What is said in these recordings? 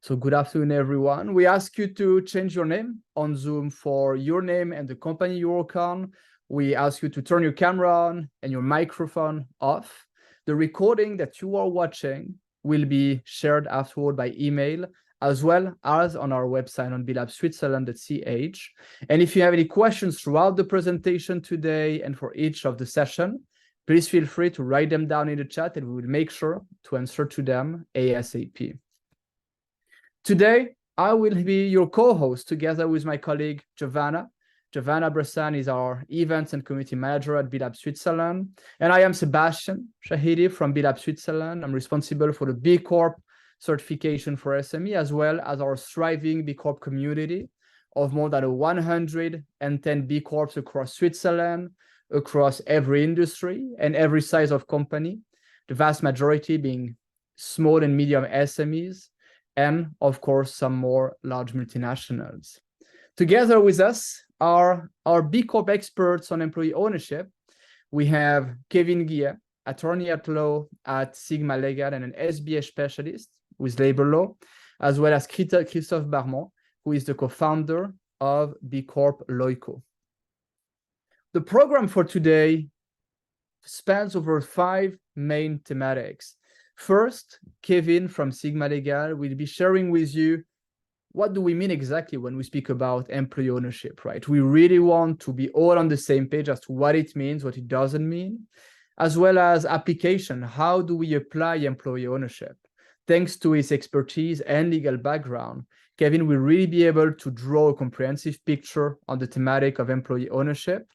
So good afternoon, everyone. We ask you to change your name on Zoom for your name and the company you work on. We ask you to turn your camera on and your microphone off. The recording that you are watching will be shared afterward by email, as well as on our website on blabswitzerland.ch. And if you have any questions throughout the presentation today and for each of the session, please feel free to write them down in the chat and we will make sure to answer to them ASAP. Today, I will be your co-host together with my colleague, Giovanna. Giovanna Bressan is our Events and Community Manager at B Lab Switzerland. And I am Sebastian Shahidi from B Lab Switzerland. I'm responsible for the B Corp certification for SME, as well as our thriving B Corp community of more than 110 B Corps across Switzerland, across every industry and every size of company, the vast majority being small and medium SMEs, and of course, some more large multinationals. Together with us are our B Corp experts on employee ownership. We have Kevin Guillet, attorney at law at Sigma Legal and an SBA specialist with labor law, as well as Christophe Barmont, who is the co-founder of B Corp Loico. The program for today spans over 5 main thematics. First, Kevin from Sigma Legal will be sharing with you what do we mean exactly when we speak about employee ownership, right? We really want to be all on the same page as to what it means, what it doesn't mean, as well as application. How do we apply employee ownership? Thanks to his expertise and legal background, Kevin will really be able to draw a comprehensive picture on the thematic of employee ownership.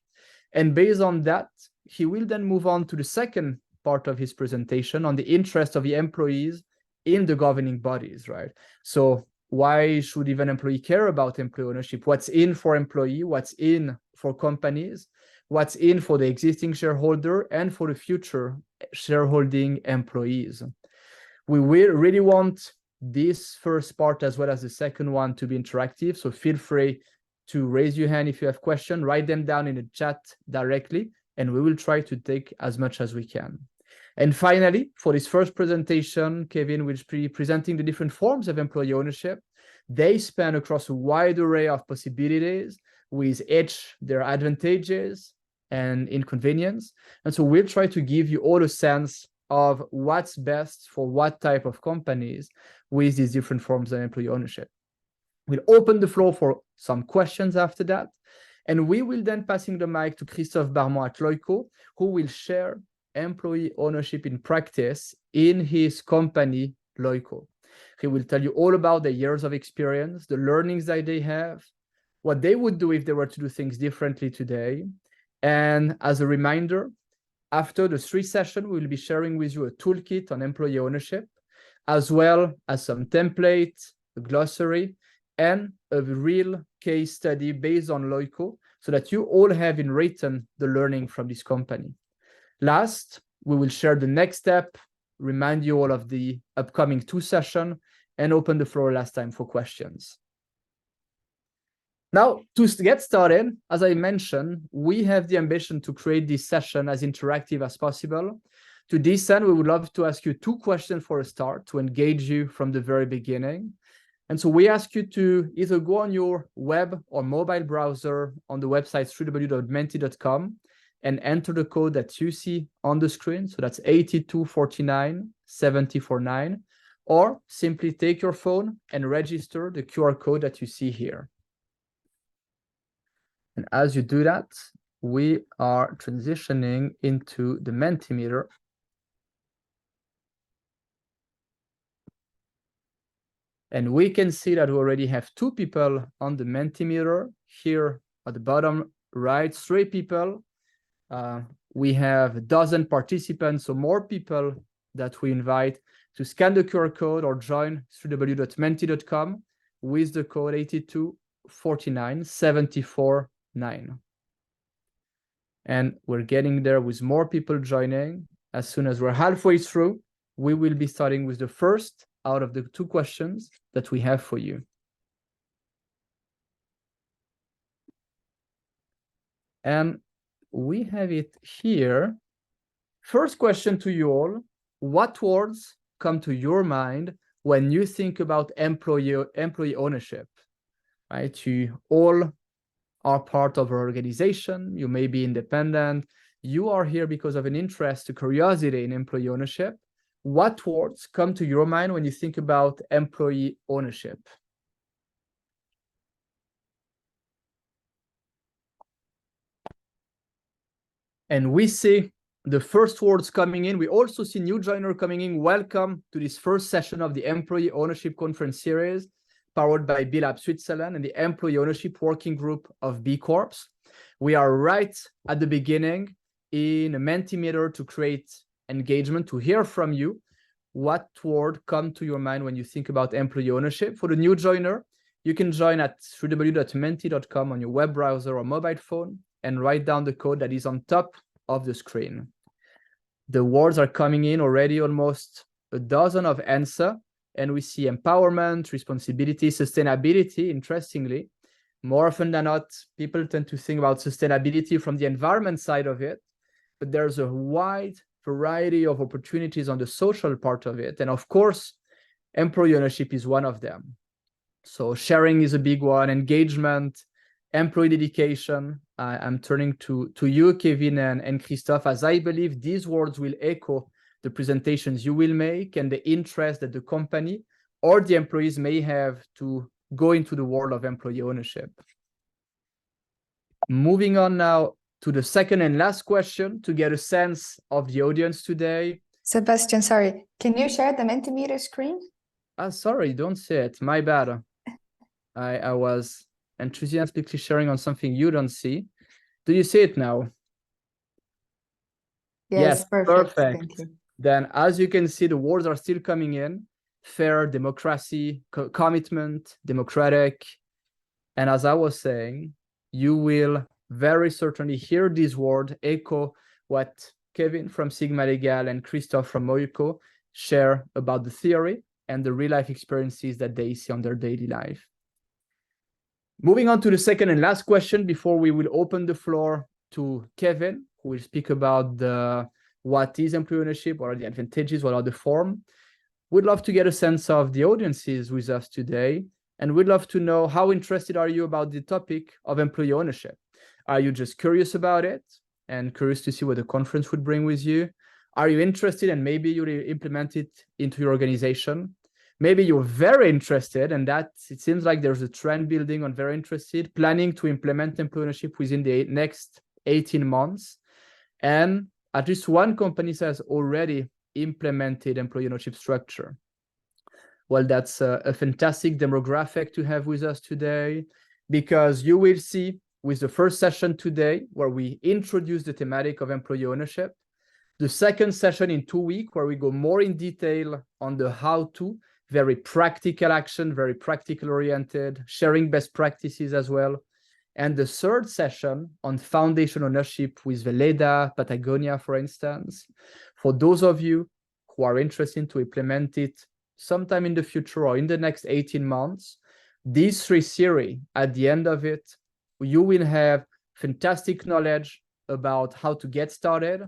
And based on that, he will then move on to the second part of his presentation on the interest of the employees in the governing bodies, right? So why should even employee care about employee ownership? What's in for employee, what's in for companies, what's in for the existing shareholder and for the future shareholding employees. We will really want this first part as well as the second one to be interactive. So feel free to raise your hand if you have questions, write them down in the chat directly, and we will try to take as much as we can. And finally, for this first presentation, Kevin will be presenting the different forms of employee ownership. They span across a wide array of possibilities with each their advantages and inconvenience. And so we'll try to give you all a sense of what's best for what type of companies with these different forms of employee ownership. We'll open the floor for some questions after that. And we will then passing the mic to Christophe Barmont at Loico, who will share employee ownership in practice in his company, Loico. He will tell you all about the years of experience, the learnings that they have, what they would do if they were to do things differently today. And as a reminder, after the 3 sessions, we will be sharing with you a toolkit on employee ownership, as well as some templates, a glossary, and a real case study based on Loico, so that you all have in written the learning from this company. Last, we will share the next step, remind you all of the upcoming 2 sessions, and open the floor last time for questions. Now, to get started, as I mentioned, we have the ambition to create this session as interactive as possible. To this end, we would love to ask you 2 questions for a start to engage you from the very beginning. And so we ask you to either go on your web or mobile browser on the website www.menti.com and enter the code that you see on the screen. So that's 8249-749, or simply take your phone and register the QR code that you see here. And as you do that, we are transitioning into the Mentimeter. And we can see that we already have 2 people on the Mentimeter. Here at the bottom right, 3 people. We have a dozen participants, so more people that we invite to scan the QR code or join www.menti.com with the code 8249-749. And we're getting there with more people joining. As soon as we're halfway through, we will be starting with the first out of the 2 questions that we have for you. And we have it here. First question to you all: what words come to your mind when you think about employee ownership, right? You all are part of our organization. You may be independent. You are here because of an interest, a curiosity in employee ownership. What words come to your mind when you think about employee ownership? And we see the first words coming in. We also see new joiner coming in. Welcome to this first session of the Employee Ownership Conference Series, powered by B Lab Switzerland and the Employee Ownership Working Group of B Corps. We are right at the beginning in a Mentimeter to create engagement, to hear from you. What word come to your mind when you think about employee ownership? For the new joiner, you can join at www.menti.com on your web browser or mobile phone and write down the code that is on top of the screen. The words are coming in already, almost a dozen of answer, and we see empowerment, responsibility, sustainability. Interestingly, more often than not, people tend to think about sustainability from the environment side of it, but there's a wide variety of opportunities on the social part of it. And of course, employee ownership is one of them. So sharing is a big one, engagement, employee dedication. I'm turning to you, Kevin and Christophe, as I believe these words will echo the presentations you will make and the interest that the company or the employees may have to go into the world of employee ownership. Moving on now to the second and last question to get a sense of the audience today. Sebastian, sorry, can you share the Mentimeter screen? Sorry, don't see it. My bad. I was enthusiastically sharing on something you don't see. Do you see it now? Yes, perfect. Thank you. Then, as you can see, the words are still coming in. Fair, democracy, commitment, democratic. And as I was saying, you will very certainly hear this word echo what Kevin from Sigma Legal and Christophe from Moico share about the theory and the real-life experiences that they see on their daily life. Moving on to the second and last question before we will open the floor to Kevin, who will speak about what is employee ownership, what are the advantages, what are the forms. We'd love to get a sense of the audiences with us today, and we'd love to know how interested are you about the topic of employee ownership. Are you just curious about it and curious to see what the conference would bring with you? Are you interested and maybe you'll implement it into your organization? Maybe you're very interested, and that it seems like there's a trend building on very interested, planning to implement employee ownership within the next 18 months. And at least one company has already implemented employee ownership structure. Well, that's a fantastic demographic to have with us today, because you will see with the first session today, where we introduce the thematic of employee ownership, the second session in 2 weeks, where we go more in detail on the how-to, very practical action, very practical oriented, sharing best practices as well. And the third session on foundation ownership with Veleda, Patagonia, for instance. For those of you who are interested to implement it sometime in the future or in the next 18 months, these 3 series, at the end of it, you will have fantastic knowledge about how to get started.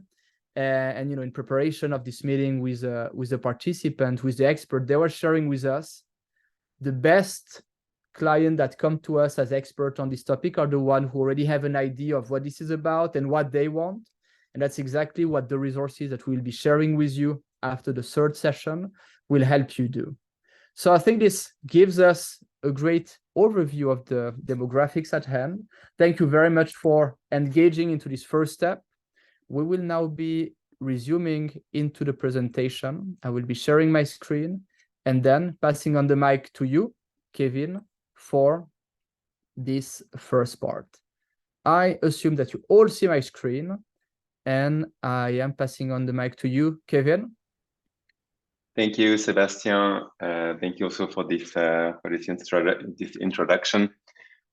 And in preparation of this meeting with the participant, with the expert, they were sharing with us the best clients that come to us as experts on this topic are the ones who already have an idea of what this is about and what they want. And that's exactly what the resources that we'll be sharing with you after the third session will help you do. So I think this gives us a great overview of the demographics at hand. Thank you very much for engaging into this first step. We will now be resuming into the presentation. I will be sharing my screen and then passing on the mic to you, Kevin, for this first part. I assume that you all see my screen, and I am passing on the mic to you, Kevin. Thank you, Sebastian. Thank you also for this introduction.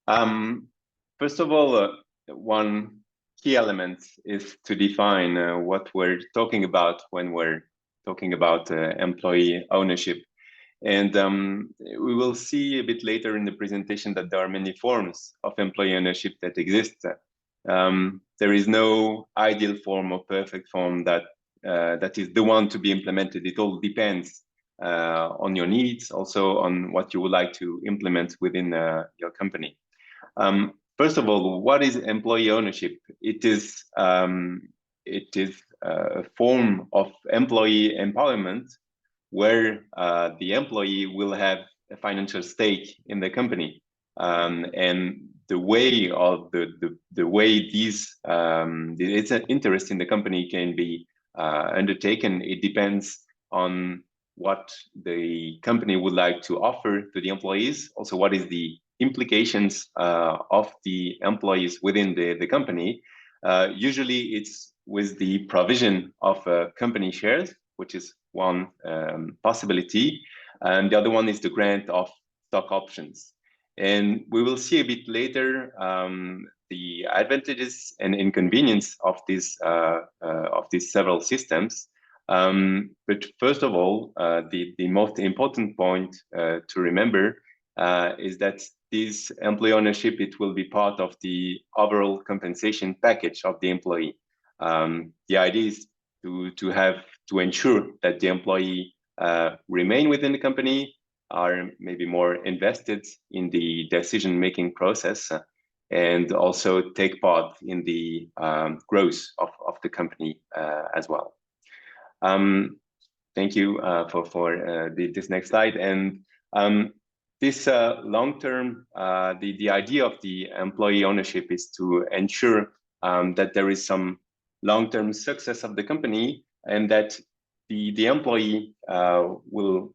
First of all, one key element is to define what we're talking about when we're talking about employee ownership. And we will see a bit later in the presentation that there are many forms of employee ownership that exist. There is no ideal form or perfect form that is the one to be implemented. It all depends on your needs, also on what you would like to implement within your company. First of all, what is employee ownership? It is a form of employee empowerment where the employee will have a financial stake in the company, and the way of the way these its interest in the company can be undertaken. It depends on what the company would like to offer to the employees. Also, what is the implications of the employees within the company. Usually it's with the provision of company shares, which is one possibility, and the other one is the grant of stock options. And we will see a bit later the advantages and inconvenience of these several systems. But first of all, the most important point to remember is that this employee ownership, it will be part of the overall compensation package of the employee. The idea is to ensure that the employee remain within the company, are maybe more invested in the decision-making process, and also take part in the growth of the company as well. Thank you for this next slide. And this long-term, the idea of the employee ownership is to ensure that there is some long-term success of the company, and that the employee will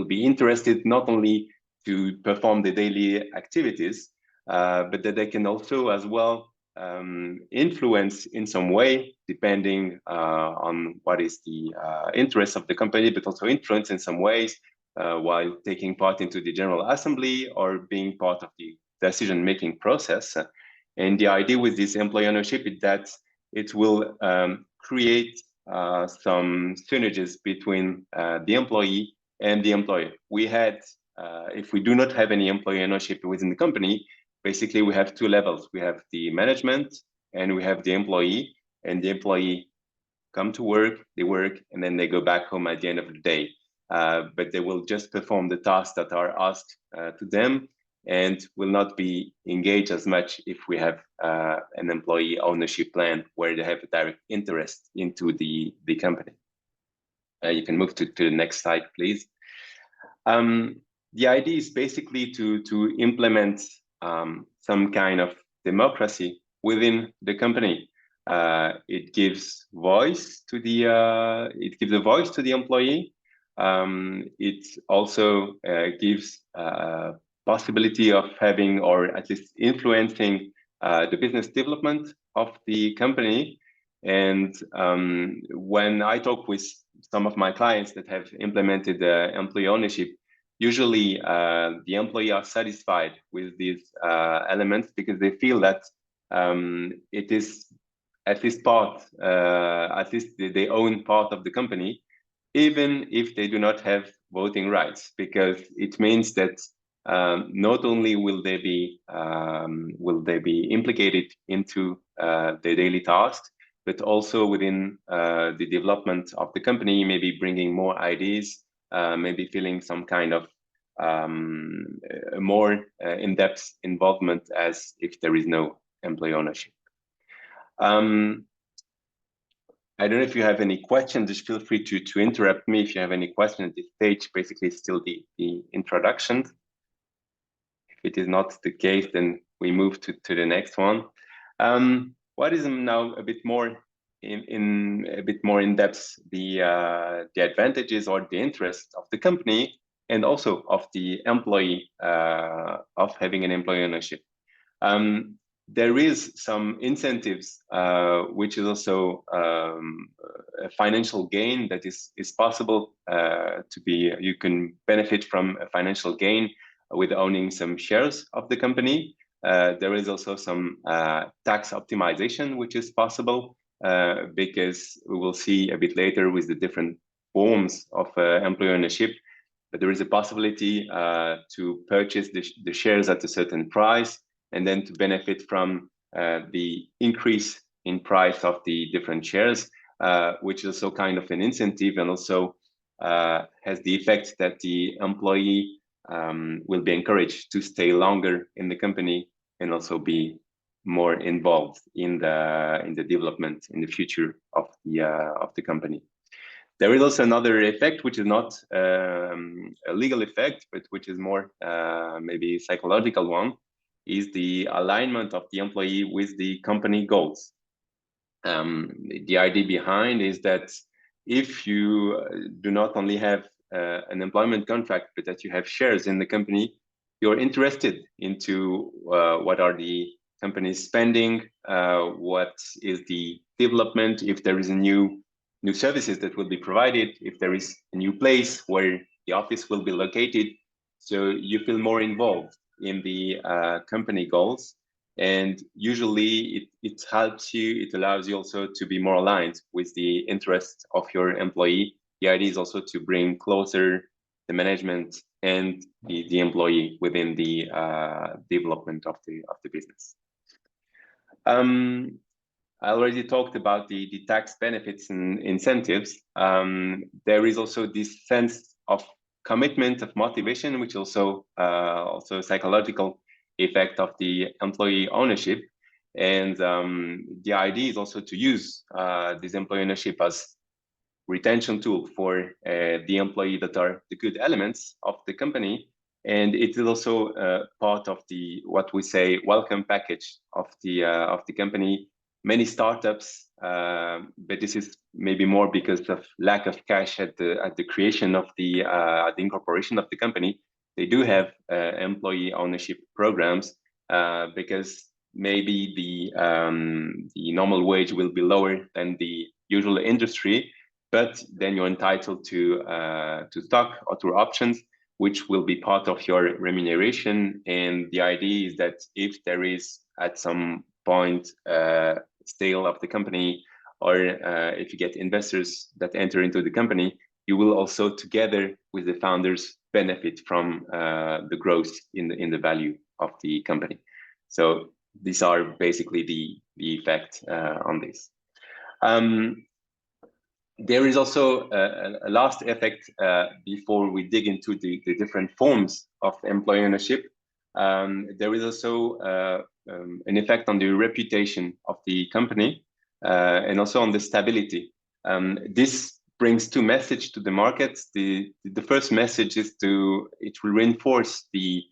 be interested not only to perform the daily activities, but that they can also as well influence in some way, depending on what is the interest of the company, but also influence in some ways while taking part into the General Assembly or being part of the decision-making process. And the idea with this employee ownership is that it will create some synergies between the employee and the employer. We had, if we do not have any employee ownership within the company, basically we have two levels. We have the management and we have the employee, and the employee come to work, they work, and then they go back home at the end of the day. But they will just perform the tasks that are asked to them, and will not be engaged as much if we have an employee ownership plan where they have a direct interest into the company. You can move to the next slide, please. The idea is basically to implement some kind of democracy within the company. It gives voice to the employee. It also gives possibility of having, or at least influencing, the business development of the company. And when I talk with some of my clients that have implemented employee ownership, usually the employee are satisfied with these elements, because they feel that it is at least they own part of the company, even if they do not have voting rights, because it means that not only will they be implicated into their daily tasks, but also within the development of the company, maybe bringing more ideas, maybe feeling some kind of more in-depth involvement, as if there is no employee ownership. I don't know if you have any questions, just feel free to interrupt me if you have any questions at this stage. Basically, it's still the introduction. If it is not the case, then we move to the next one. What is now a bit more in depth the advantages or the interest of the company, and also of the employee, of having an employee ownership. There is some incentives, which is also a financial gain that is possible to be. You can benefit from a financial gain with owning some shares of the company. There is also some tax optimization, which is possible, because we will see a bit later with the different forms of employee ownership. But there is a possibility to purchase the shares at a certain price, and then to benefit from the increase in price of the different shares, which is also kind of an incentive, and also has the effect that the employee will be encouraged to stay longer in the company and also be more involved in the development in the future of the company. There is also another effect, which is not a legal effect, but which is more maybe psychological one, is the alignment of the employee with the company goals. The idea behind is that if you do not only have an employment contract, but that you have shares in the company, you're interested into what are the company's spending, what is the development, if there is a new services that will be provided, if there is a new place where the office will be located. So you feel more involved in the company goals. And usually it helps you, it allows you also to be more aligned with the interests of your employee. The idea is also to bring closer the management and the employee within the development of the business. I already talked about the tax benefits and incentives. There is also this sense of commitment, of motivation, which also a psychological effect of the employee ownership. And the idea is also to use this employee ownership as retention tool for the employee that are the good elements of the company. And it is also part of the what we say welcome package of the company. Many startups, but this is maybe more because of lack of cash at the creation of the incorporation of the company. They do have employee ownership programs because maybe the normal wage will be lower than the usual industry, but then you're entitled to stock or to options, which will be part of your remuneration. And the idea is that if there is at some point sale of the company, or if you get investors that enter into the company, you will also together with the founders benefit from the growth in the value of the company. So these are basically the effect on this. There is also a last effect before we dig into the different forms of employee ownership. There is also an effect on the reputation of the company and also on the stability. This brings two messages to the markets. The first message is it will reinforce the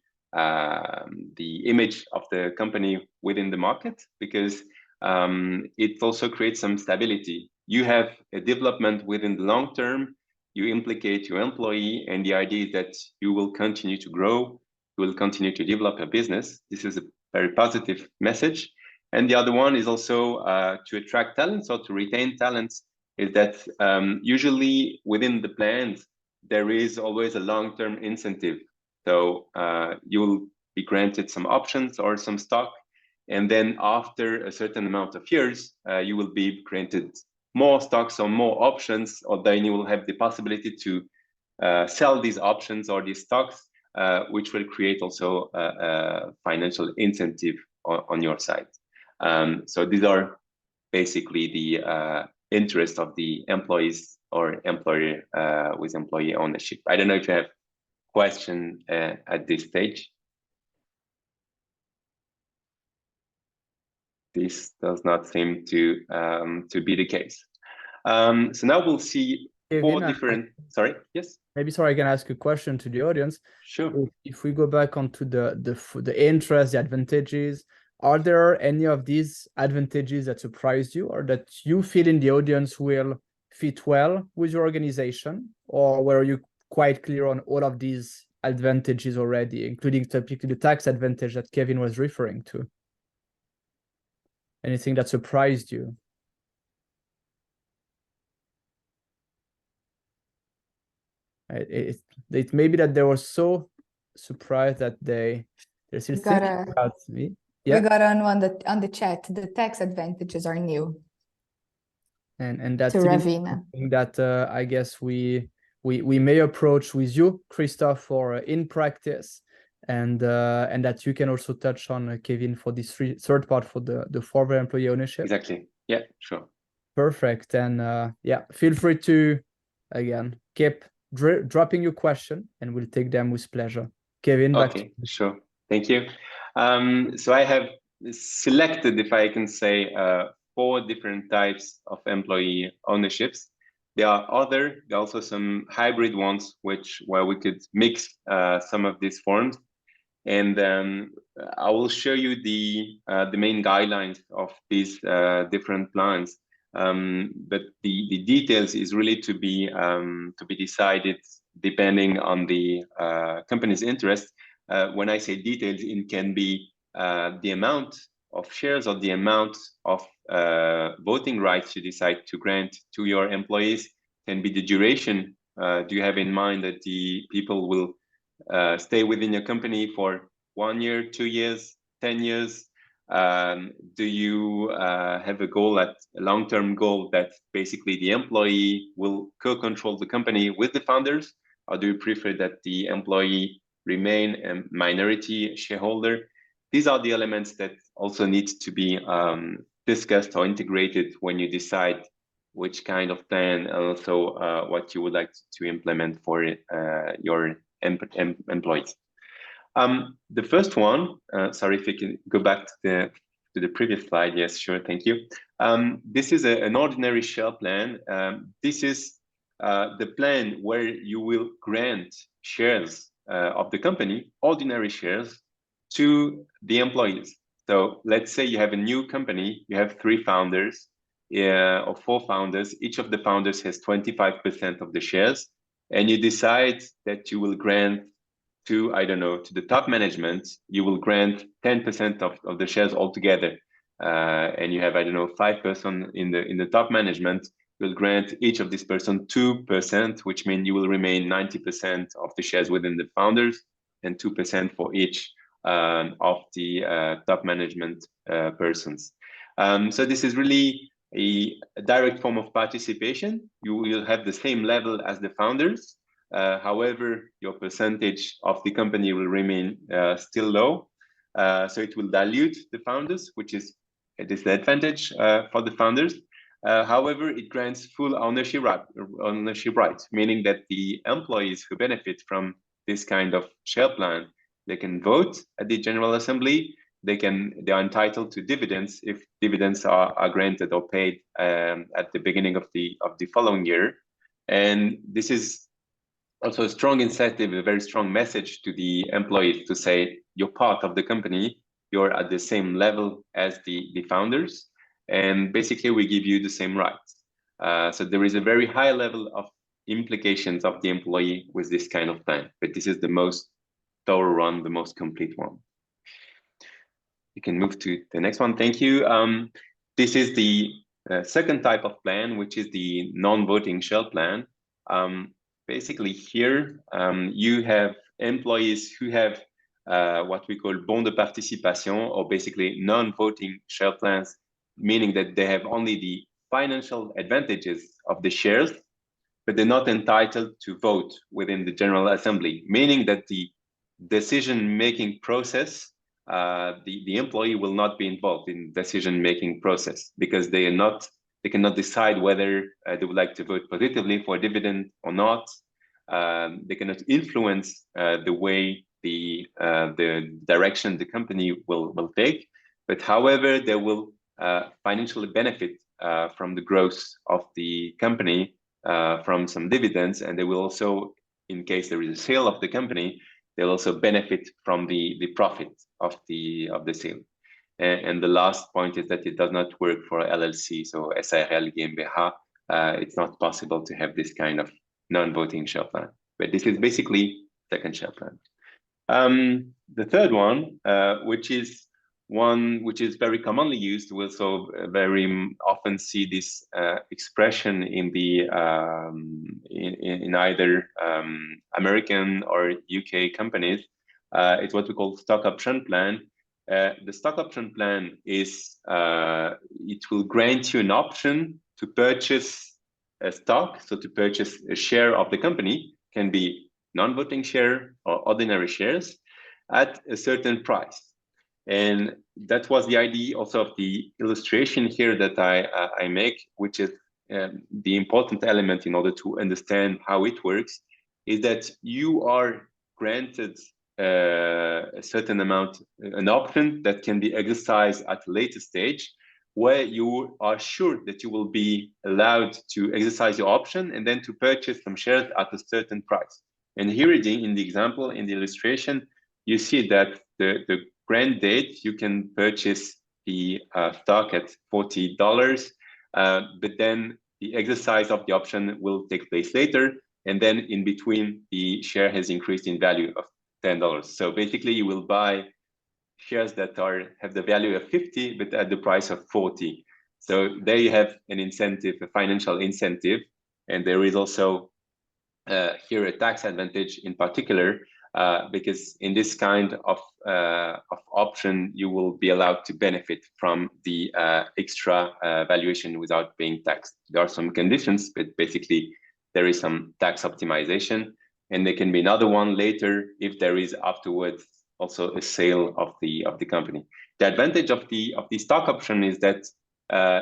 image of the company within the market, because it also creates some stability. You have a development within the long term, you implicate your employee, and the idea is that you will continue to grow, you will continue to develop a business. This is a very positive message. And the other one is also to attract talents or to retain talents, is that usually within the plans, there is always a long-term incentive. So you will be granted some options or some stock, and then after a certain amount of years, you will be granted more stocks or more options, or then you will have the possibility to sell these options or these stocks, which will create also a financial incentive on your side. So these are basically the interest of the employees or employer with employee ownership. I don't know if you have question at this stage. This does not seem to be the case. So now we'll see four different. Sorry, yes. Maybe sorry, I can ask a question to the audience. Sure. If we go back onto the interest, the advantages, are there any of these advantages that surprised you, or that you feel in the audience will fit well with your organization, or were you quite clear on all of these advantages already, including typically the tax advantage that Kevin was referring to? Anything that surprised you? It may be that they were so surprised that they're still thinking about me. Yeah. We got on the chat. The tax advantages are new. And that's to Ravina. That I guess we may approach with you, Christophe, for in practice, and that you can also touch on, Kevin, for this third part for the forward employee ownership. Exactly. Yeah, sure. Perfect. And yeah, feel free to again keep dropping your question, and we'll take them with pleasure. Kevin, back to Okay, sure. Thank you. So I have selected, if I can say, 4 different types of employee ownerships. There are also some hybrid ones, where we could mix some of these forms. And I will show you the main guidelines of these different plans. But the details is really to be decided depending on the company's interest. When I say details, it can be the amount of shares or the amount of voting rights you decide to grant to your employees. Can be the duration. Do you have in mind that the people will stay within your company for 1 year, 2 years, 10 years? Do you have a long-term goal that basically the employee will co-control the company with the founders? Or do you prefer that the employee remain a minority shareholder? These are the elements that also need to be discussed or integrated when you decide which kind of plan, and also what you would like to implement for your employees. The first one, sorry, if you can go back to the previous slide. Yes, sure, thank you. This is an ordinary share plan. This is the plan where you will grant shares of the company, ordinary shares, to the employees. So let's say you have a new company, you have 3 founders, or 4 founders. Each of the founders has 25% of the shares, and you decide that you will grant to the top management, you will grant 10% of the shares altogether. And you have 5 persons in the top management. You'll grant each of this person 2%, which means you will remain 90% of the shares within the founders, and 2% for each of the top management persons. So this is really a direct form of participation. You will have the same level as the founders. However, your percentage of the company will remain still low. So it will dilute the founders, which is a disadvantage for the founders. However, it grants full ownership rights, meaning that the employees who benefit from this kind of share plan, they can vote at the General Assembly. They are entitled to dividends if dividends are granted or paid at the beginning of the following year. And this is also a strong incentive, a very strong message to the employees to say, you're part of the company, you're at the same level as the founders, and basically we give you the same rights. So there is a very high level of implications of the employee with this kind of plan, but this is the most thorough one, the most complete one. You can move to the next one. Thank you. This is the second type of plan, which is the non-voting share plan. Basically here, you have employees who have what we call bon de participation, or basically non-voting share plans, meaning that they have only the financial advantages of the shares, but they're not entitled to vote within the General Assembly, meaning that the decision-making process, the employee will not be involved in decision-making process, because they cannot decide whether they would like to vote positively for a dividend or not. They cannot influence the way the direction the company will take, but however, they will financially benefit from the growth of the company, from some dividends, and they will also, in case there is a sale of the company, they'll also benefit from the profit of the sale. And the last point is that it does not work for LLC, so SARL GmbH. It's not possible to have this kind of non-voting share plan, but this is basically second share plan. The third one, which is very commonly used, we also very often see this expression in the in either American or UK companies. It's what we call stock option plan. The stock option plan is it will grant you an option to purchase a stock, so to purchase a share of the company, can be non-voting share or ordinary shares, at a certain price. And that was the idea also of the illustration here that I make, which is the important element in order to understand how it works. is that you are granted a certain amount, an option that can be exercised at a later stage, where you are sure that you will be allowed to exercise your option and then to purchase some shares at a certain price. And here in the example, in the illustration, you see that the grant date, you can purchase the stock at $40, but then the exercise of the option will take place later. And then in between, the share has increased in value of $10. So basically, you will buy shares that have the value of 50, but at the price of 40. So there you have an incentive, a financial incentive, and there is also here a tax advantage in particular, because in this kind of option, you will be allowed to benefit from the extra valuation without paying tax. There are some conditions, but basically there is some tax optimization, and there can be another one later if there is afterwards also a sale of the company. The advantage of the stock option is that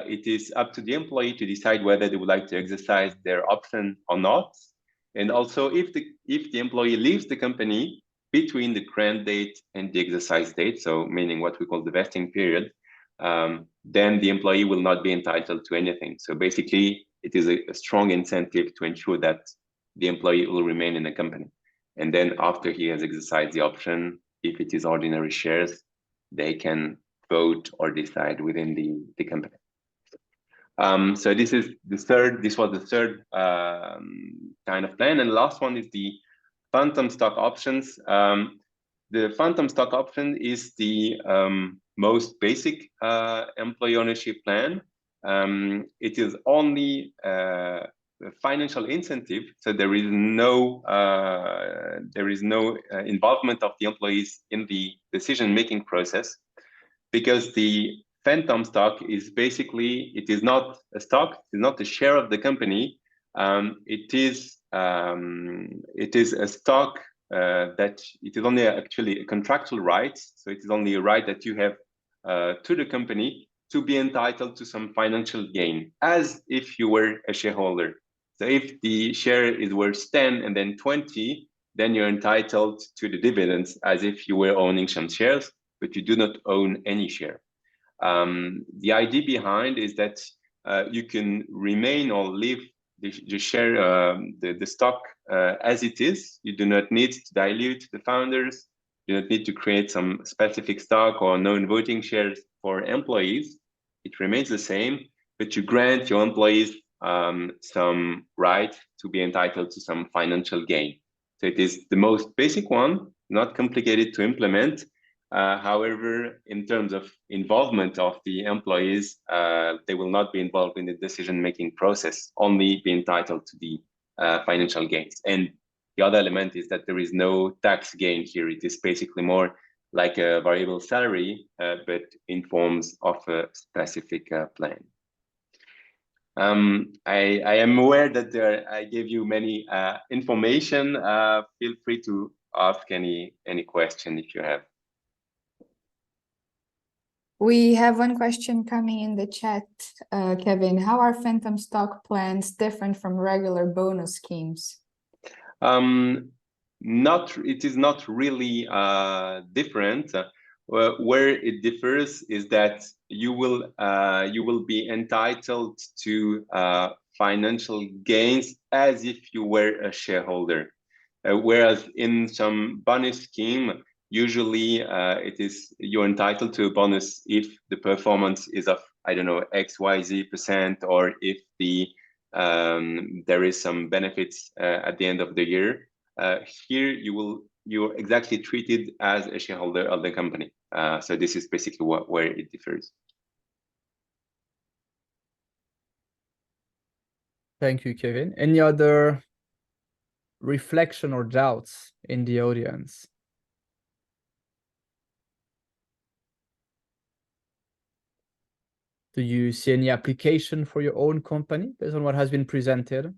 it is up to the employee to decide whether they would like to exercise their option or not. And also, if the employee leaves the company between the grant date and the exercise date, so meaning what we call the vesting period, then the employee will not be entitled to anything. So basically, it is a strong incentive to ensure that the employee will remain in the company. And then after he has exercised the option, if it is ordinary shares, they can vote or decide within the company. So this was the third kind of plan. And the last one is the phantom stock options. The phantom stock option is the most basic employee ownership plan. It is only a financial incentive, so there is no involvement of the employees in the decision-making process, because the phantom stock is basically, it is not a stock, it is not a share of the company. It is a stock that it is only actually a contractual right. So it is only a right that you have to the company to be entitled to some financial gain, as if you were a shareholder. So if the share is worth 10 and then 20, then you're entitled to the dividends as if you were owning some shares, but you do not own any share. The idea behind is that you can remain or leave the share, the stock as it is. You do not need to dilute the founders. You don't need to create some specific stock or non-voting shares for employees. It remains the same, but you grant your employees some right to be entitled to some financial gain. So it is the most basic one, not complicated to implement. However, in terms of involvement of the employees, they will not be involved in the decision-making process, only be entitled to the financial gains. And the other element is that there is no tax gain here. It is basically more like a variable salary, but in forms of a specific plan. I am aware that I gave you many information. Feel free to ask any question if you have. We have one question coming in the chat, Kevin. How are phantom stock plans different from regular bonus schemes? It is not really different. Where it differs is that you will be entitled to financial gains as if you were a shareholder, whereas in some bonus scheme, usually you're entitled to a bonus if the performance is of, I don't know, XYZ%, or if there is some benefits at the end of the year. Here you're exactly treated as a shareholder of the company. So this is basically where it differs. Thank you, Kevin. Any other reflection or doubts in the audience? Do you see any application for your own company based on what has been presented?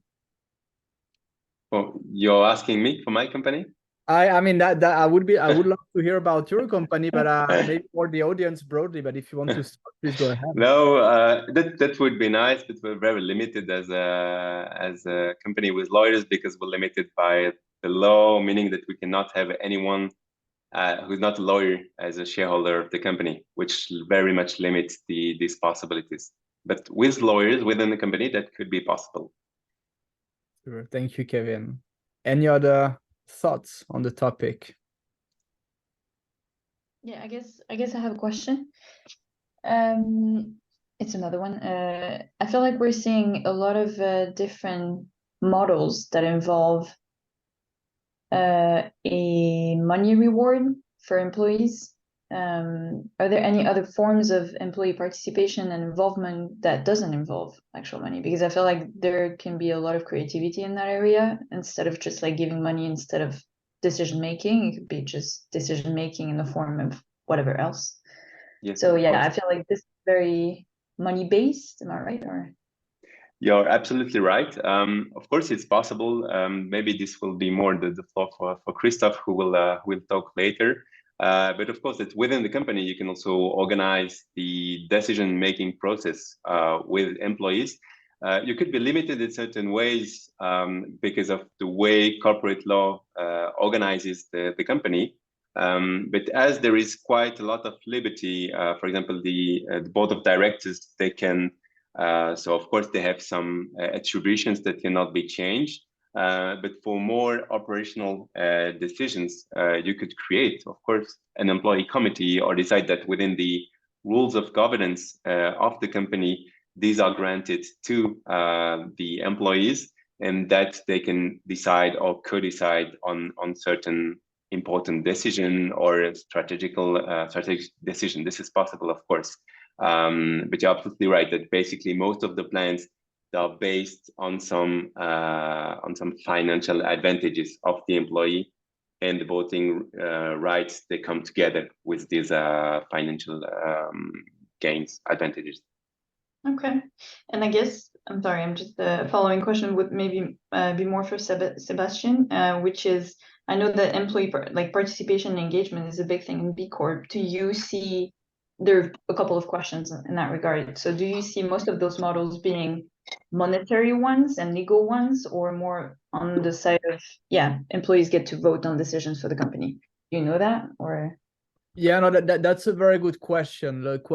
Oh, you're asking me for my company? I mean that I would love to hear about your company, but maybe for the audience broadly. But if you want to start, please go ahead. No, that would be nice, but we're very limited as a company with lawyers, because we're limited by the law, meaning that we cannot have anyone who's not a lawyer as a shareholder of the company, which very much limits these possibilities. But with lawyers within the company, that could be possible. Sure. Thank you, Kevin. Any other thoughts on the topic? Yeah, I guess I have a question. It's another one. I feel like we're seeing a lot of different models that involve a money reward for employees. Are there any other forms of employee participation and involvement that doesn't involve actual money? Because I feel like there can be a lot of creativity in that area, instead of just like giving money instead of decision making. It could be just decision making in the form of whatever else. Yes, So of yeah, course. I feel like this is very money based. Am I right? Or You're absolutely right. Of course, it's possible. Maybe this will be more the floor for Christoph, who will talk later. But of course, it's within the company. You can also organize the decision-making process with employees. You could be limited in certain ways because of the way corporate law organizes the company. But as there is quite a lot of liberty, for example, the board of directors, they can. So of course they have some attributions that cannot be changed, but for more operational decisions, you could create, of course, an employee committee or decide that within the rules of governance of the company, these are granted to the employees, and that they can decide or co-decide on certain important decision or strategic decision. This is possible, of course. But you're absolutely right that basically most of the plans are based on some financial advantages of the employee, and the voting rights, they come together with these financial gains, advantages. okay. And I guess I'm sorry, I'm just the following question would maybe be more for Sebastian, which is, I know that employee participation and engagement is a big thing in B Corp. Do you see, there are a couple of questions in that regard. So do you see most of those models being monetary ones and legal ones, or more on the side of, yeah, employees get to vote on decisions for the company? Do you know that, or? Yeah, no, that's a very good question. Look,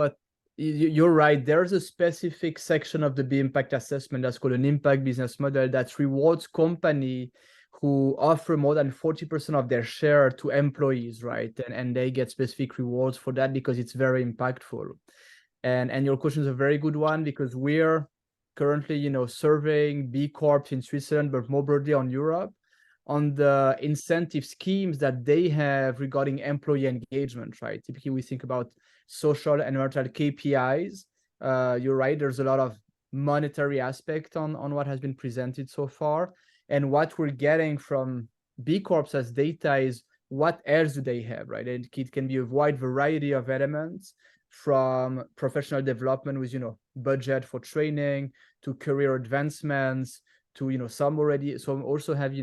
you're right. There's a specific section of the B impact assessment that's called an impact business model that rewards company who offer more than 40% of their share to employees, right? And they get specific rewards for that because it's very impactful. And your question is a very good one, because we're currently, serving B Corps in Switzerland, but more broadly on Europe, on the incentive schemes that they have regarding employee engagement, right? Typically, we think about social and environmental KPIs. You're right, there's a lot of monetary aspect on what has been presented so far. And what we're getting from B Corps as data is what else do they have, right? And it can be a wide variety of elements, from professional development with, budget for training, to career advancements, to, some also have,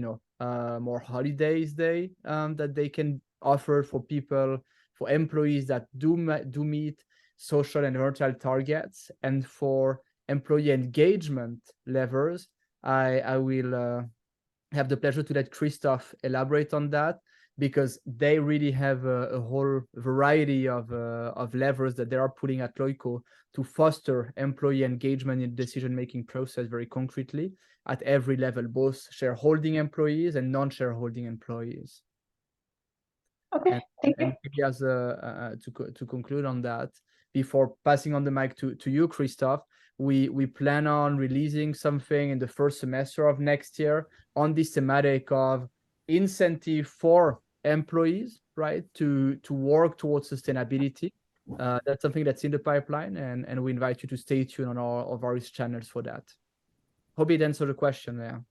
more holidays that they can offer for people, for employees that do meet social and environmental targets. And for employee engagement levels, I will have the pleasure to let Christoph elaborate on that, because they really have a whole variety of levers that they are putting at Loico to foster employee engagement in the decision-making process very concretely at every level, both shareholding employees and non-shareholding employees. Okay, thank you. And maybe as to conclude on that, before passing on the mic to you, Christoph, we plan on releasing something in the first semester of next year on this thematic of incentive for employees, right, to work towards sustainability. That's something that's in the pipeline, and we invite you to stay tuned on our various channels for that. Hope it answered the question there.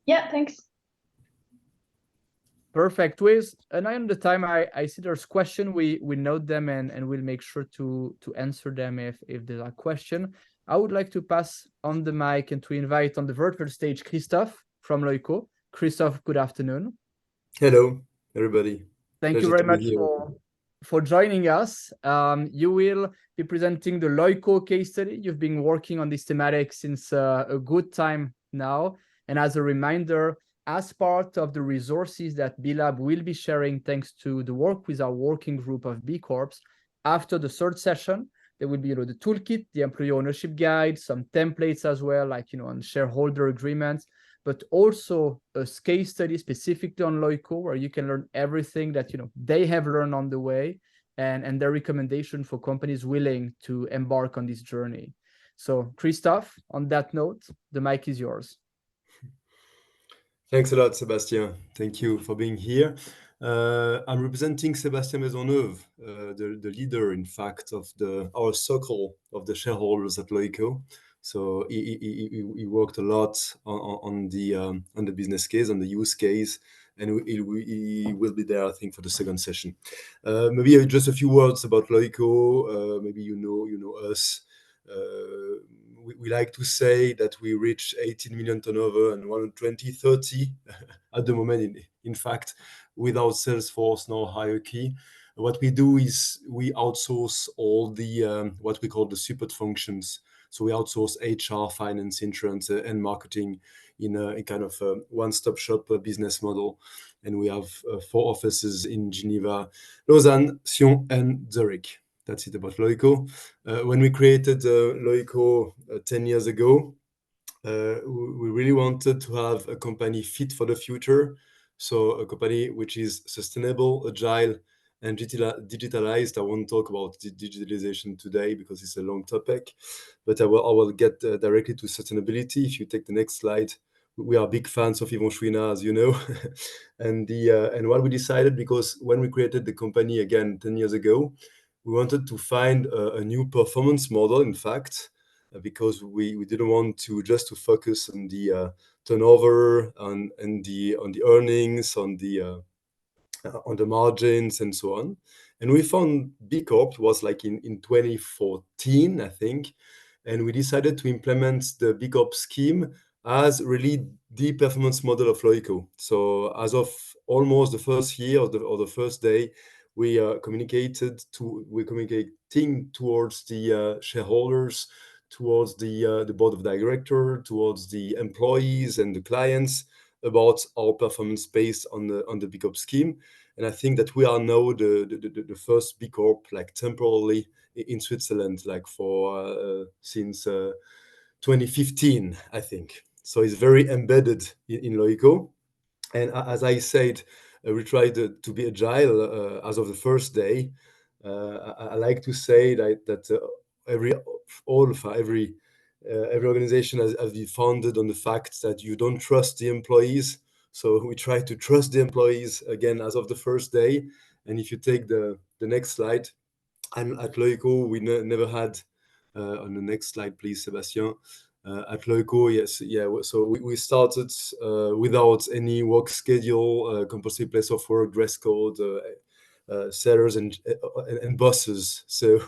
Yeah, thanks. Perfect. With an eye on the time, I see there's question. We note them and we'll make sure to answer them if there's a question. I would like to pass on the mic and to invite on the virtual stage Christoph from Loico. Christoph, good afternoon. Hello, everybody. Thank you very much for joining us. You will be presenting the Loico case study. You've been working on this thematic since a good time now. And as a reminder, as part of the resources that B-Lab will be sharing thanks to the work with our working group of B Corps, after the third session, there will be the toolkit, the employee ownership guide, some templates as well, like on shareholder agreements, but also a case study specifically on Loico, where you can learn everything that they have learned on the way, and their recommendation for companies willing to embark on this journey. So Christophe, on that note, the mic is yours. Thanks a lot, Sébastien. Thank you for being here. I'm representing Sébastien Maisonneuve, the leader, in fact, of our circle of the shareholders at Loico. So he worked a lot on the business case, on the use case, and he will be there, I think, for the second session. Maybe just a few words about Loico. Maybe you know us. We like to say that we reach 18 million turnover and 120-30 at the moment, in fact, without Salesforce nor hierarchy. What we do is we outsource all the what we call the support functions. So we outsource HR, finance, insurance, and marketing in a kind of a one-stop shop business model. And we have 4 offices in Geneva, Lausanne, Sion, and Zurich. That's it about Loico. When we created Loico 10 years ago, we really wanted to have a company fit for the future. So a company which is sustainable, agile, and digitalized. I won't talk about digitalization today because it's a long topic, but I will get directly to sustainability. If you take the next slide, we are big fans of Yvon Chouinard, as you know. And what we decided, because when we created the company again 10 years ago, we wanted to find a new performance model, in fact, because we didn't want to focus on the turnover, on the earnings, on the margins, and so on. And we found B Corp was like in 2014, I think, and we decided to implement the B Corp scheme as really the performance model of Loico. So as of almost the first year or the first day, we're communicating towards the shareholders, towards the board of directors, towards the employees and the clients about our performance based on the B Corp scheme. And I think that we are now the first B Corp, like temporarily in Switzerland, like for since 2015, I think. So it's very embedded in Loico. And as I said, we tried to be agile as of the first day. I like to say that every organization has been founded on the fact that you don't trust the employees. So we try to trust the employees again as of the first day. And if you take the next slide, I'm at Loico. We never had on the next slide, please, Sébastien. At Loico, yes, yeah. So we started without any work schedule, compulsory place of work, dress code, sellers and bosses. So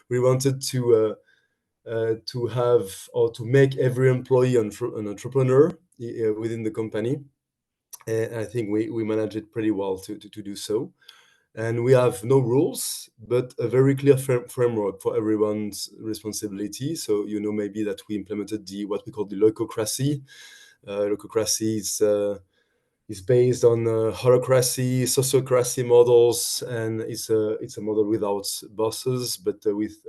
we wanted to have or to make every employee an entrepreneur within the company, and I think we managed it pretty well to do so. And we have no rules, but a very clear framework for everyone's responsibility. So maybe that we implemented what we call the Loicocracy. Loicocracy is based on holacracy, sociocracy models, and it's a model without bosses, but with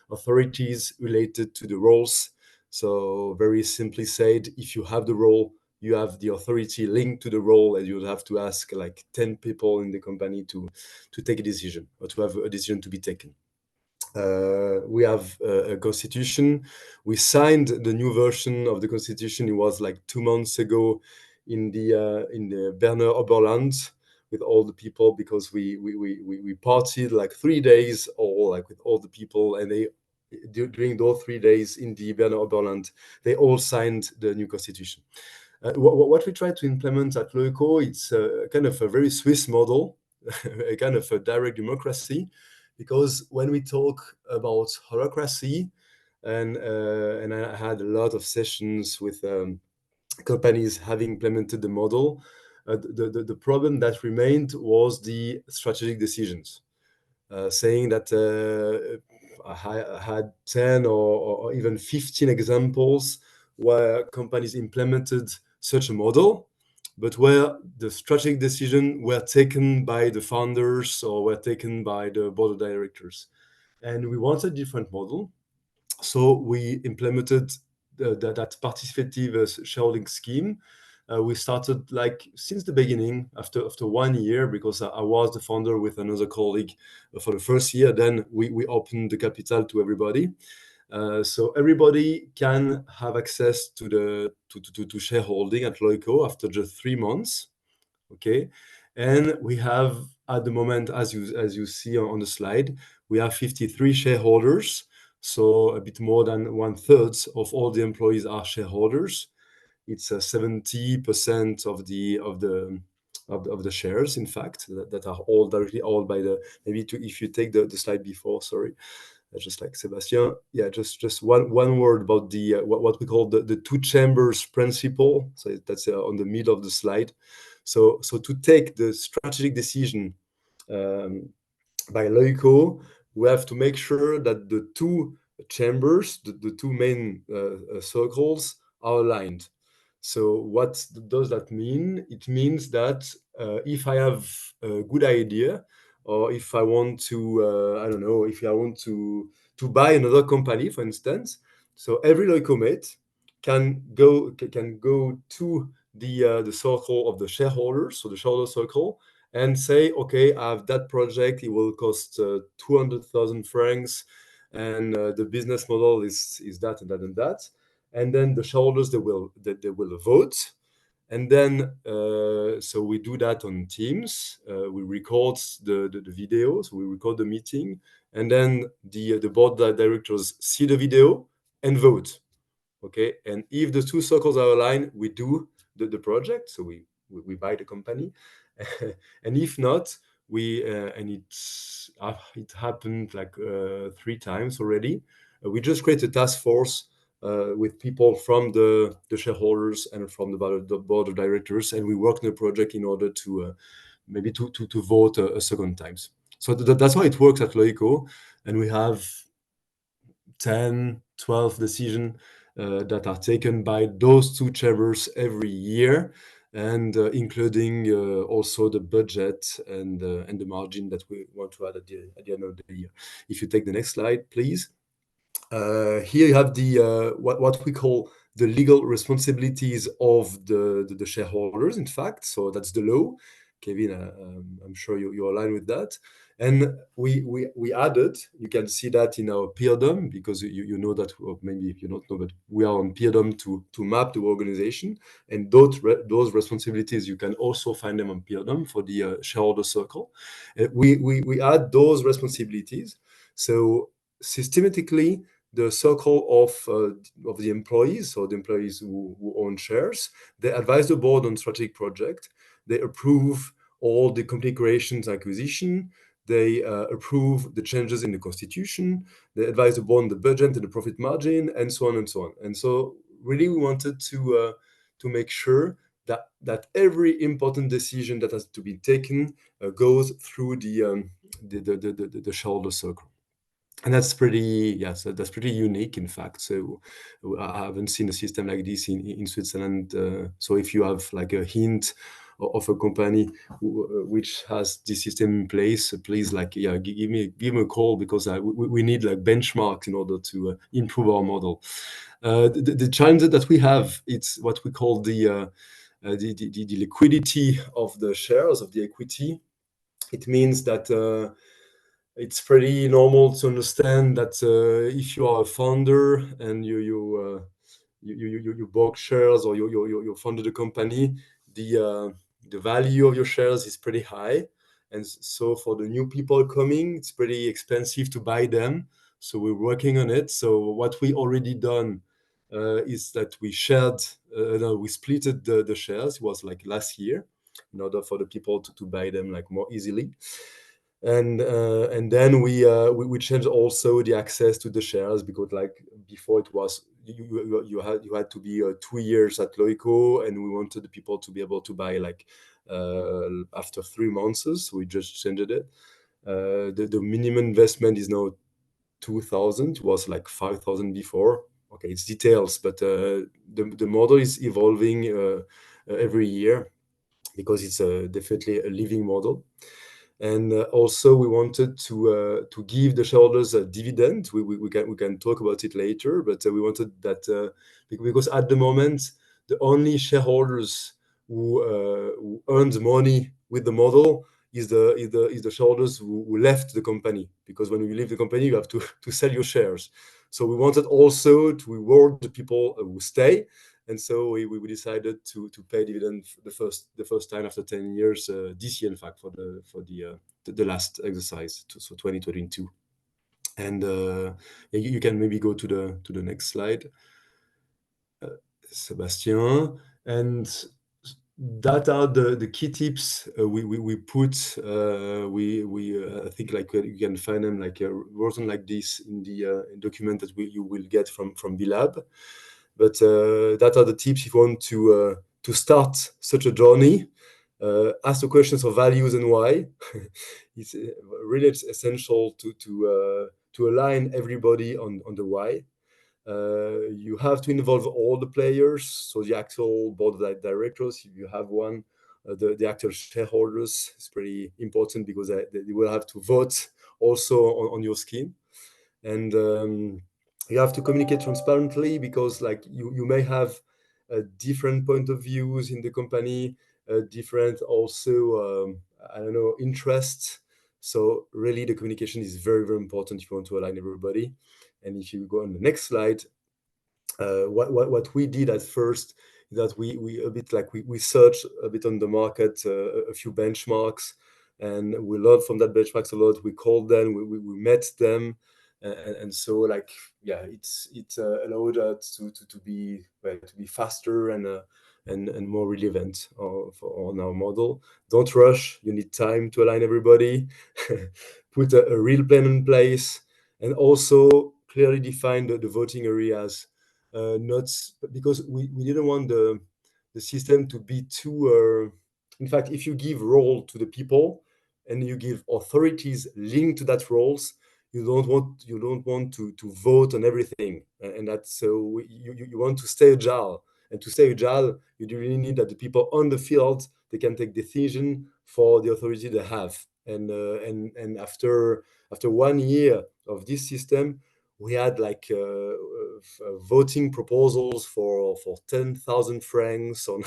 authorities related to the roles. So very simply said, if you have the role, you have the authority linked to the role, and you would have to ask like 10 people in the company to take a decision or to have a decision to be taken. We have a constitution. We signed the new version of the constitution. It was like 2 months ago in the Berner Oberland with all the people, because we partied like 3 days all like with all the people, and they during those 3 days in the Berner Oberland, they all signed the new constitution. What we try to implement at Loico, it's kind of a very Swiss model, a kind of a direct democracy, because when we talk about holacracy, and I had a lot of sessions with companies having implemented the model, the problem that remained was the strategic decisions, saying that I had 10 or even 15 examples where companies implemented such a model, but where the strategic decision were taken by the founders or were taken by the board of directors. And we wanted a different model. So we implemented that participative shareholding scheme. We started like since the beginning after 1 year, because I was the founder with another colleague for the first year. Then we opened the capital to everybody. So everybody can have access to shareholding at Loico after just 3 months. Okay, and we have at the moment, as you see on the slide, we have 53 shareholders. So a bit more than 1/3 of all the employees are shareholders. It's 70% of the shares, in fact, that are all directly owned by the. Maybe if you take the slide before, sorry, just like Sebastian. Yeah, just one word about the what we call the two chambers principle. So that's on the middle of the slide. So to take the strategic decision by Loico, we have to make sure that the two chambers, the two main circles, are aligned. So what does that mean? It means that if I have a good idea, or if I want to, I don't know, if I want to buy another company, for instance, so every Loico mate can go to the circle of the shareholders, so the shareholder circle, and say, okay, I have that project. It will cost 200,000 francs, and the business model is that and that and that. And then the shareholders they will vote, and then so we do that on Teams. We record the video, so we record the meeting, and then the board of directors see the video and vote. Okay, and if the two circles are aligned, we do the project, so we buy the company. And if not, and it happened like 3 times already. We just create a task force with people from the shareholders and from the board of directors, and we work on the project in order to maybe to vote a second times. So that's how it works at Loico, and we have 10, 12 decisions that are taken by those two chambers every year, and including also the budget and the margin that we want to add at the end of the year. If you take the next slide, please. Here you have the what we call the legal responsibilities of the shareholders, in fact. So that's the law. Kevin, I'm sure you're aligned with that. And we added, you can see that in our peerdom, because you know that, or maybe if you don't know, but we are on peerdom to map the organization. And those responsibilities, you can also find them on peerdom for the shareholder circle. We add those responsibilities. So systematically, the circle of the employees, so the employees who own shares, they advise the board on strategic project. They approve all the company creations, acquisition. They approve the changes in the constitution. They advise the board on the budget and the profit margin, and so on and so on. And so, really, we wanted to make sure that every important decision that has to be taken goes through the shareholder circle. And that's pretty, so that's pretty unique, in fact. So I haven't seen a system like this in Switzerland. So if you have like a hint of a company which has this system in place, please, like, give me a call, because we need like benchmarks in order to improve our model. The challenge that we have, it's what we call the liquidity of the shares, of the equity. It means that it's pretty normal to understand that if you are a founder and you bought shares, or you founded a company, the value of your shares is pretty high, and so for the new people coming, it's pretty expensive to buy them. So we're working on it. So what we already done is that we splitted the shares. It was like last year, in order for the people to buy them like more easily. And then we changed also the access to the shares, because like before it was you had to be 2 years at Loico, and we wanted the people to be able to buy like after 3 months. So we just changed it. The minimum investment is now 2,000. It was like 5,000 before. Okay, it's details, but the model is evolving every year. because it's definitely a living model. And also we wanted to give the shareholders a dividend. We can talk about it later, but we wanted that because at the moment the only shareholders who earned money with the model is the shareholders who left the company, because when you leave the company you have to sell your shares. So we wanted also to reward the people who stay, and so we decided to pay dividend the first time after 10 years this year, in fact, for the last exercise, so 2022. And you can maybe go to the next slide, Sébastien. And that are the key tips we put. I think like you can find them like written like this in the document that you will get from B-Lab. But that are the tips if you want to start such a journey. Ask the questions of values and why. It's really essential to align everybody on the why. You have to involve all the players, so the actual board of directors, if you have one, the actual shareholders is pretty important, because they will have to vote also on your scheme. And you have to communicate transparently, because like you may have a different point of views in the company, different also I don't know, interests. So really the communication is very, very important if you want to align everybody. And if you go on the next slide, what we did at first is that we a bit like we searched a bit on the market, a few benchmarks, and we learned from that benchmarks a lot. We called them, we met them, and so like yeah, it allowed us to be faster and more relevant on our model. Don't rush. You need time to align everybody. Put a real plan in place, and also clearly define the voting areas. Not because we didn't want the system to be too. In fact, if you give role to the people and you give authorities linked to that roles, you don't want to vote on everything, and that's so you want to stay agile. And to stay agile, you do really need that the people on the field, they can take decision for the authority they have. And after 1 year of this system, we had like voting proposals for 10,000 francs on,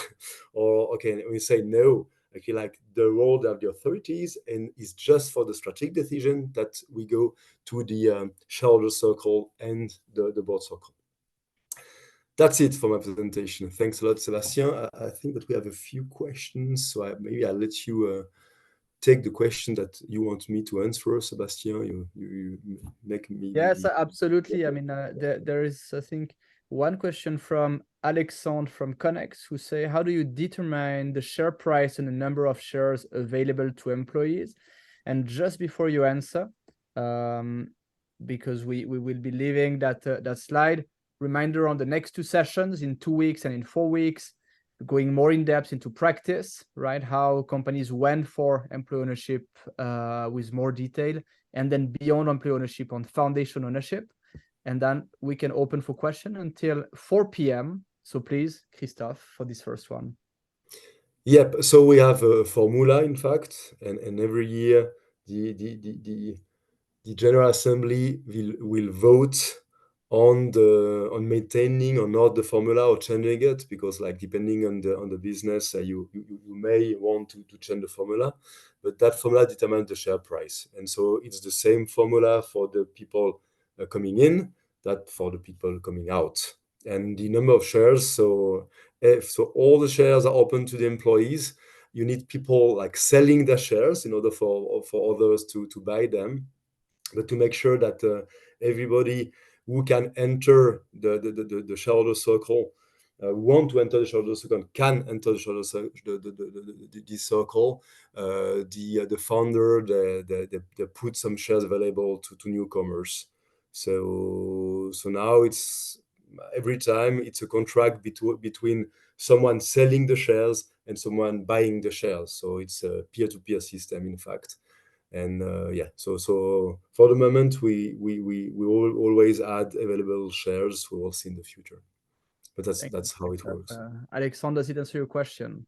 or okay, we say no. Okay, like the role of the authorities, and it's just for the strategic decision that we go to the shareholder circle and the board circle. That's it for my presentation. Thanks a lot, Sébastien. I think that we have a few questions, so maybe I'll let you take the question that you want me to answer, Sébastien. You make me. Yes, absolutely. I mean, there is, I think, one question from Alexandre from Connex, who say, how do you determine the share price and the number of shares available to employees? And just before you answer, because we will be leaving that slide, reminder on the next 2 sessions in 2 weeks and in 4 weeks, going more in depth into practice, right? How companies went for employee ownership with more detail, and then beyond employee ownership on foundation ownership. And then we can open for question until 4 p.m. So please, Christophe, for this first one. Yep. So we have a formula, in fact, and every year the General Assembly will vote on maintaining or not the formula or changing it, because like depending on the business, you may want to change the formula, but that formula determines the share price. And so it's the same formula for the people coming in that for the people coming out. And the number of shares, so if all the shares are open to the employees, you need people like selling their shares in order for others to buy them. But to make sure that everybody who can enter the shareholder circle, want to enter the shareholder circle, can enter the shareholder circle, the founder, they put some shares available to newcomers. So now it's every time it's a contract between someone selling the shares and someone buying the shares. So it's a peer-to-peer system, in fact. And yeah, so for the moment, we always add available shares. We will see in the future, but that's how it works. Alexandre, does it answer your question?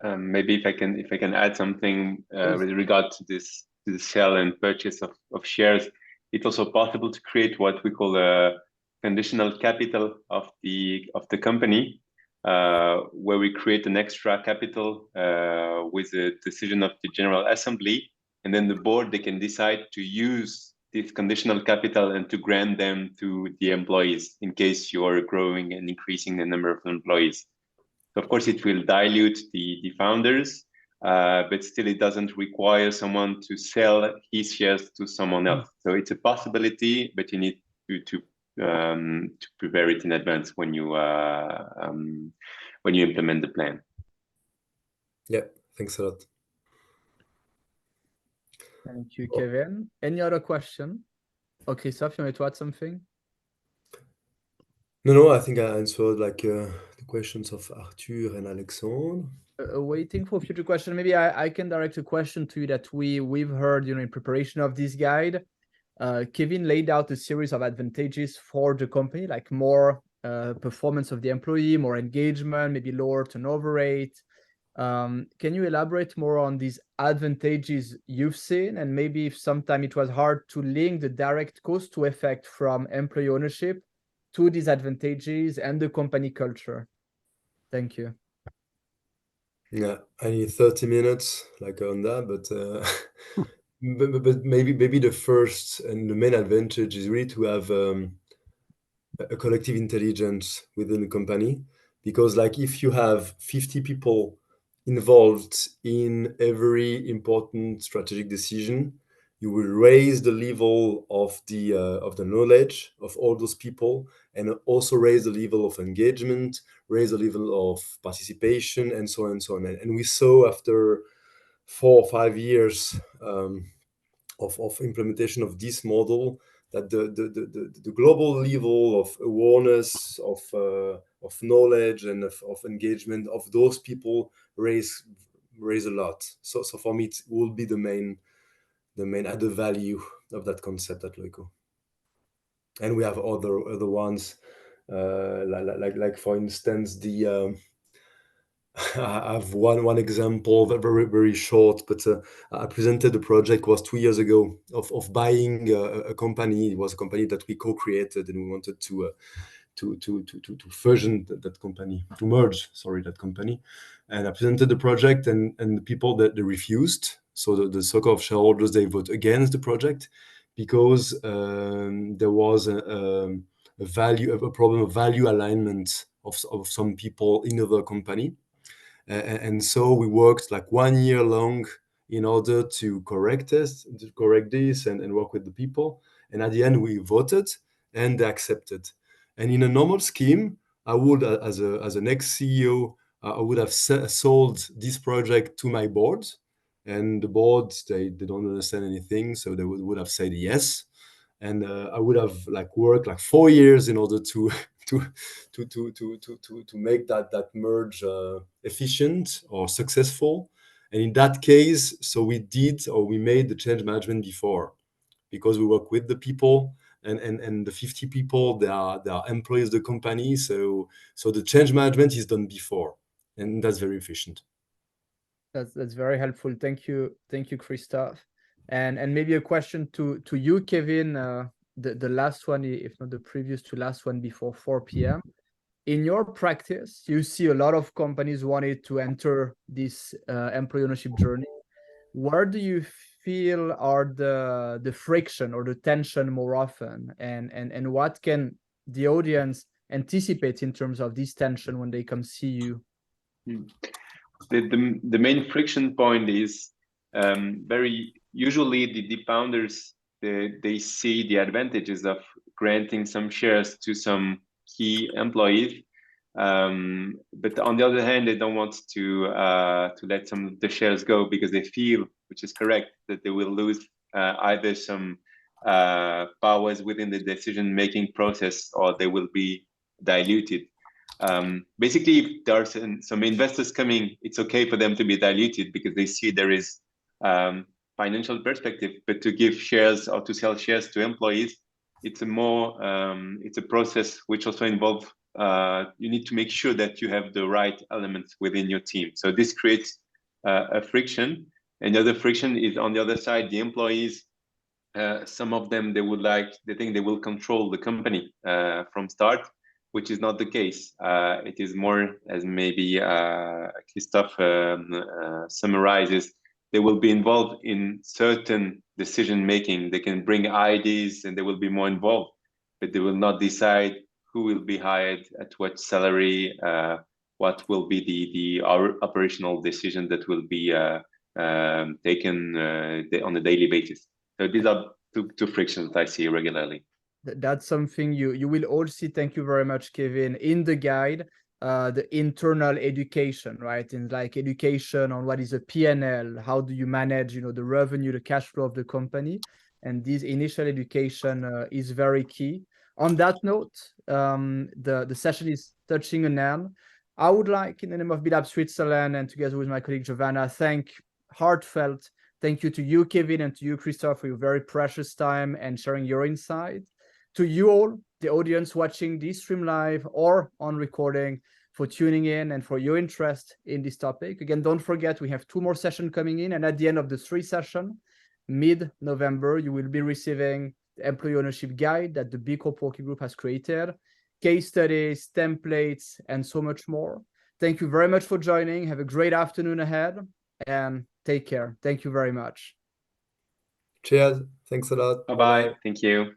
Maybe if I can add something with regard to this, to the sale and purchase of shares, it's also possible to create what we call a conditional capital of the company, where we create an extra capital with the decision of the General Assembly, and then the board, they can decide to use this conditional capital and to grant them to the employees in case you're growing and increasing the number of employees. So of course, it will dilute the founders, but still it doesn't require someone to sell his shares to someone else. So it's a possibility, but you need to prepare it in advance when you implement the plan. Yeah, thanks a lot. Thank you, Kevin. Any other question? Oh, Christophe, you want to add something? No, I think I answered like the questions of Arthur and Alexandre. Waiting for future question. Maybe I can direct a question to you that we've heard, in preparation of this guide. Kevin laid out a series of advantages for the company, like more performance of the employee, more engagement, maybe lower turnover rate. Can you elaborate more on these advantages you've seen, and maybe if sometime it was hard to link the direct cost to effect from employee ownership to these advantages and the company culture? Thank you. Yeah, I need 30 minutes like on that, but but maybe the first and the main advantage is really to have a collective intelligence within the company, because like if you have 50 people involved in every important strategic decision, you will raise the level of the knowledge of all those people, and also raise the level of engagement, raise the level of participation, and so on and so on. And we saw after 4 or 5 years of implementation of this model that the global level of awareness, of knowledge, and of engagement of those people raise a lot. So for me, it will be the main added value of that concept at Loico. And we have other ones, like for instance the I have one example, very very short, but I presented the project was 2 years ago of buying a company. It was a company that we co-created, and we wanted to fusion that company, to merge, sorry, that company. And I presented the project, and the people that they refused. So the circle of shareholders, they vote against the project because there was a problem of value alignment of some people in the company. And so we worked like 1 year long in order to correct this and work with the people. And at the end, we voted and they accepted. And in a normal scheme, I would, as an ex-CEO, I would have sold this project to my board. And the board, they don't understand anything, so they would have said yes. And I would have like worked like 4 years in order to make that merge efficient or successful. And in that case, so we made the change management before, because we work with the people, and the 50 people, they are employees of the company. So the change management is done before, and that's very efficient. That's very helpful. Thank you, Christophe. And maybe a question to you, Kevin. The last one, if not the previous to last one, before 4 p.m. In your practice, you see a lot of companies wanted to enter this employee ownership journey. Where do you feel are the friction or the tension more often, and what can the audience anticipate in terms of this tension when they come see you? The main friction point is very usually the founders, they see the advantages of granting some shares to some key employees, but on the other hand, they don't want to let some of the shares go, because they feel, which is correct, that they will lose either some powers within the decision-making process, or they will be diluted. Basically, if there are some investors coming, it's okay for them to be diluted because they see there is financial perspective. But to give shares or to sell shares to employees, it's a more it's a process which also involves you need to make sure that you have the right elements within your team. So this creates a friction. And the other friction is on the other side, the employees. Some of them, they think they will control the company from start, which is not the case. It is more, as maybe Christophe summarizes, they will be involved in certain decision making. They can bring ideas and they will be more involved, but they will not decide who will be hired at what salary, what will be our operational decision that will be taken on a daily basis. So these are two frictions I see regularly. That's something you will all see. Thank you very much, Kevin. In the guide, the internal education, right? In like education on what is a P&L, how do you manage, the revenue, the cash flow of the company, and this initial education is very key. On that note, the session is touching an end. I would like, in the name of BitLab Switzerland and together with my colleague Giovanna, heartfelt thank you to you, Kevin, and to you, Christophe, for your very precious time and sharing your insight. To you all, the audience watching this stream live or on recording, for tuning in and for your interest in this topic. Again, don't forget, we have 2 more sessions coming in, and at the end of the 3 sessions, mid-November, you will be receiving the employee ownership guide that the B Corp Working Group has created, case studies, templates, and so much more. Thank you very much for joining. Have a great afternoon ahead, and take care. Thank you very much. Cheers. Thanks a lot. Bye-bye. Thank you.